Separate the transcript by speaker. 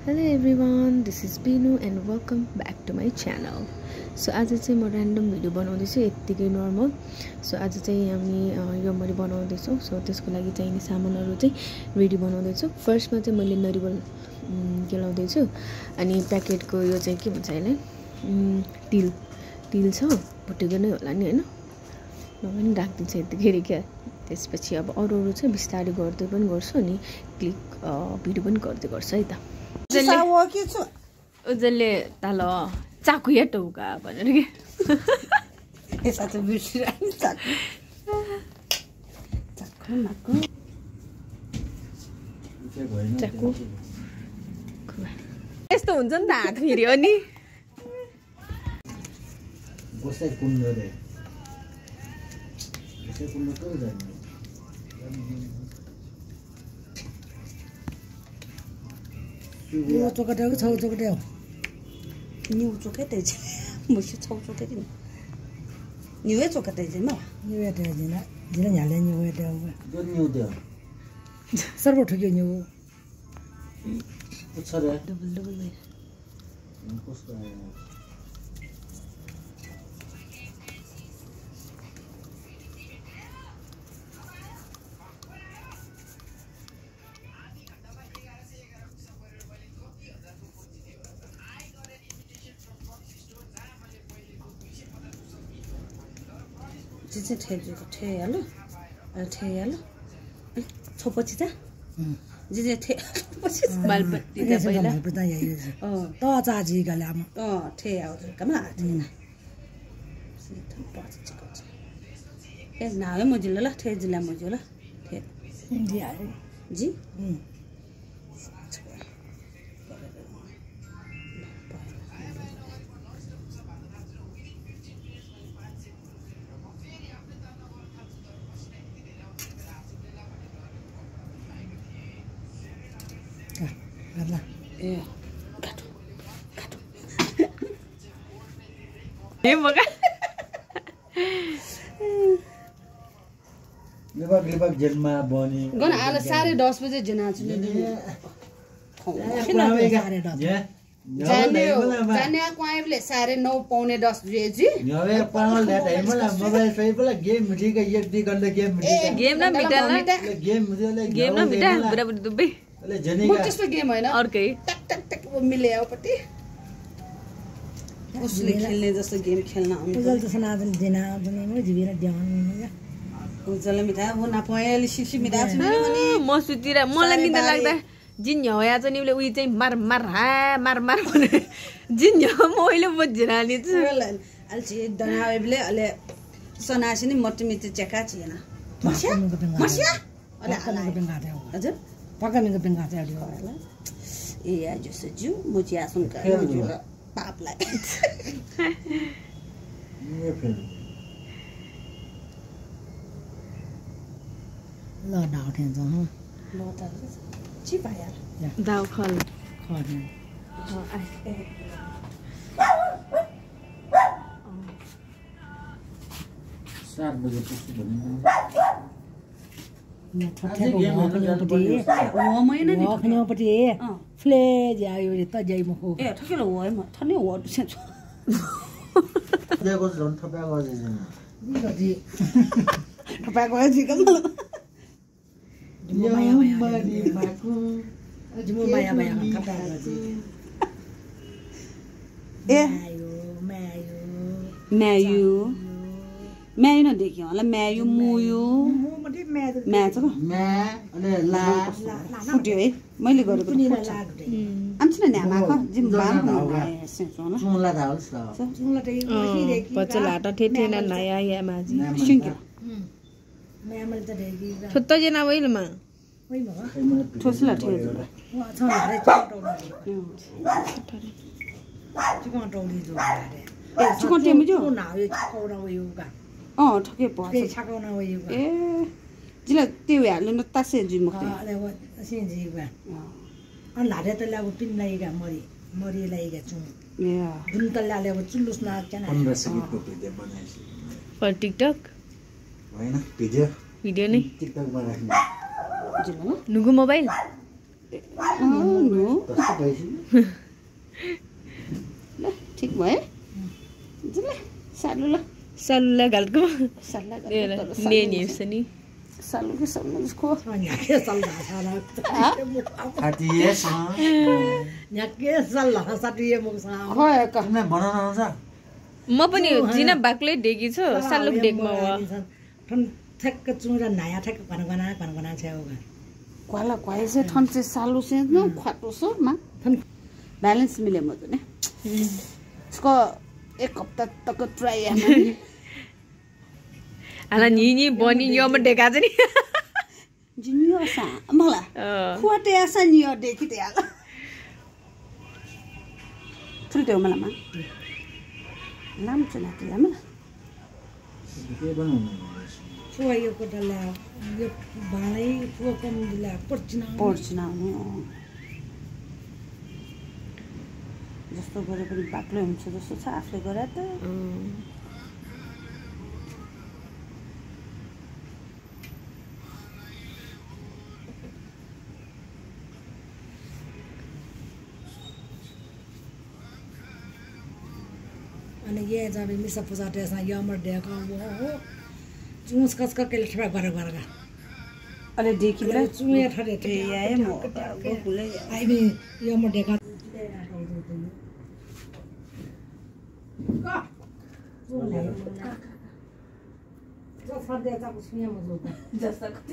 Speaker 1: Hello everyone, this is Binu and welcome back to my channel. So आज चाहिँ म random video बनाउँदै छु यतिकै नर्मल. So आज चाहिँ हामी यो मरी बनाउँदै छौं. So त्यसको लागि चाहिने सामानहरु चाहिँ रेडी बनाउँदै छु. फर्स्टमा चाहिँ मैले नरिवल केलाउँदै छु अनि प्याकेटको यो चाहिँ के भन्छ यसलाई तिल छ भुटेको नै होला नि हैन. म पनि राख्दिन्छु यतिकै क्या. त्यसपछि अब अरु चाहिँ बिस्तारै गर्दै पनि गर्छु अनि क्लिक भिडियो पनि गर्दै गर्छु है त. उजले ताल चाकु या टौका भनेर के
Speaker 2: यसो चाहिँ बिर्सिरानी चाकु
Speaker 1: यस्तो हुन्छ नि त हात फेरि अनि
Speaker 3: गोसाई कुण्ड रे गोसाई कुण्ड कहाँ जाने
Speaker 2: यो चोकटेको छौ चोकटेको न्यू चोकटे छ मुसु छौ चोकटे नि न्यू चोकटे छ न न्यू एटे जिना जिना न्याले न्यू एटे
Speaker 3: जो न्यू दे
Speaker 2: सर्व ठक्यो न्यू
Speaker 3: कुछ रे
Speaker 1: डबल डबल है
Speaker 3: कसको आयो
Speaker 2: जिसे ठे हेलो छोपछि त जिसे ठे पछि
Speaker 1: बालपट्टी त पहिला
Speaker 2: त यही त चाजी गलाम ठे आउ कमला थिन ए नावे मजुल ल ठे जिला मजुल ठे जी Gala. Yeah. Gato.
Speaker 1: ये मगा
Speaker 3: लेबाक जन्मा बनी
Speaker 2: गन आले 10:30 बजे जना छु नि जाने क्वाइबले 9:30 पौने 10 बजे जी
Speaker 3: नवे पावल ल्याट हैमला मोबाइल सही बोला गेम मिठीका एक दी गर्दा गेम मिठीका
Speaker 1: गेम न मिटाला गेम न मिटा बुरा बुरा दुबै
Speaker 3: ले जनेगा
Speaker 2: म त्यस्तो गेम हैन
Speaker 1: अर्कै
Speaker 2: टक टक टक मिले आउपटी उसले खेल्ने जस्तो गेम खेल्न आउँछ उजल त सनादन दिना पनि म जिबिर ध्यान उजल मिठा हो न पयले सिसी मिठा छ नि
Speaker 1: म सुतिर मलाई निद लाग्दा जिन हया चाहिँ उले उही चाहिँ मार मार भने जिन मैले बुझिरानी छु
Speaker 2: अलछि दनावेले अले सनासी नि मट्टी मिटी चेका छिएन मस्या अले हजुर पकामेको बेंगा चाहिँ अडियो होला ए आज सजु मुजिया सुनका मुजुल पापलाई
Speaker 3: ये फिर
Speaker 2: ल डाउ ठेन्छ ह ल त छि पाया
Speaker 1: दाउ खल
Speaker 2: खर्ने
Speaker 3: 7 बजे पुग्छु भन्नु
Speaker 2: वखनिपट्टि फ्लेज आयो त जैमा हो ए ठकेलो हो म थने हो छ
Speaker 3: देखो झन् थपा गजे छैन
Speaker 2: जी थपा गजे कम माया माको जुमो माया माया थपा गजे ए म्यायु न देख्यो होला म्यायु मुयु म्या छ
Speaker 3: म्या अनि ला
Speaker 2: फुट्यो है मैले गरेको आम्छ न न्यामा ख जिम बाम
Speaker 3: सुमला धाउस
Speaker 2: सुमला त
Speaker 1: पचल हाटा ठेठेना नया या माजी
Speaker 2: सिंक्यो म्या मैले त देगी
Speaker 1: छुत्त जना वइलमा
Speaker 2: ओइ म ठोसला ठेज वा छ रे चिकन टौली जो ए चिकन टेमी जो नावे खौरा वयुगा ठके पर्छ छकाउन वयुगा ए जिला त्यो हाल्नु न तासे जुम खै अले व सिंजी वा अन लाडे त ल्याउ पिन लाइगा मरी लाइगा छु ए दुन त ल्याउ चुल्लुस न केना
Speaker 3: 15 सेकेन्डको भिडियो बनाएछु
Speaker 1: पर टिकटक
Speaker 3: हैन भिडियो
Speaker 1: नै
Speaker 3: टिकटकमा राख्ने
Speaker 1: नुगु मोबाइल
Speaker 2: नो ल ठिक भयो ल सालु ल
Speaker 1: सल्ला घालको
Speaker 2: सल्ला
Speaker 1: ने नि
Speaker 2: सालु के सालु इसको
Speaker 3: न्याके सल्ला साला फाटिए छ न्याके सल्ला साटिए मुसा
Speaker 2: होय का
Speaker 3: तुमले बनाउन आउँछ
Speaker 1: म पनि जिना बाक्लै डेकी छु सालुक डेकमा वा
Speaker 3: ठन ठ्याक्क चुरा नाया ठ्याक्क भनगना छेउगा
Speaker 2: क्वाला क्वाइ से ठन से सालु से न खाटो छ मा ठन बैलेंस मिले म त ने इसको एक हप्ता तक ट्राई है
Speaker 1: ala ni boni yo ma deka jani
Speaker 2: jinyo sa mala khuate asa ni yo dekite ala थुल्टे मला मा नाम चला के ला मला
Speaker 3: के बनाउनु छुवा यो कोटला यो भाँडै छुवा कम दिला पर्चिना
Speaker 2: जस्तो गरे पनि बाक्लो हुन्छ जस्तो छ आफले गरे त
Speaker 3: अनि ये जब मिसा पुजाते सा यमर देखा वो चुस कस का के लठरा गरा
Speaker 2: अरे देखि बला
Speaker 3: चुया ठरे थे
Speaker 2: याए म गोकुले
Speaker 3: आई भी यमर देखा का जो सादे जा कुछ नहीं मजो जैसा कुछ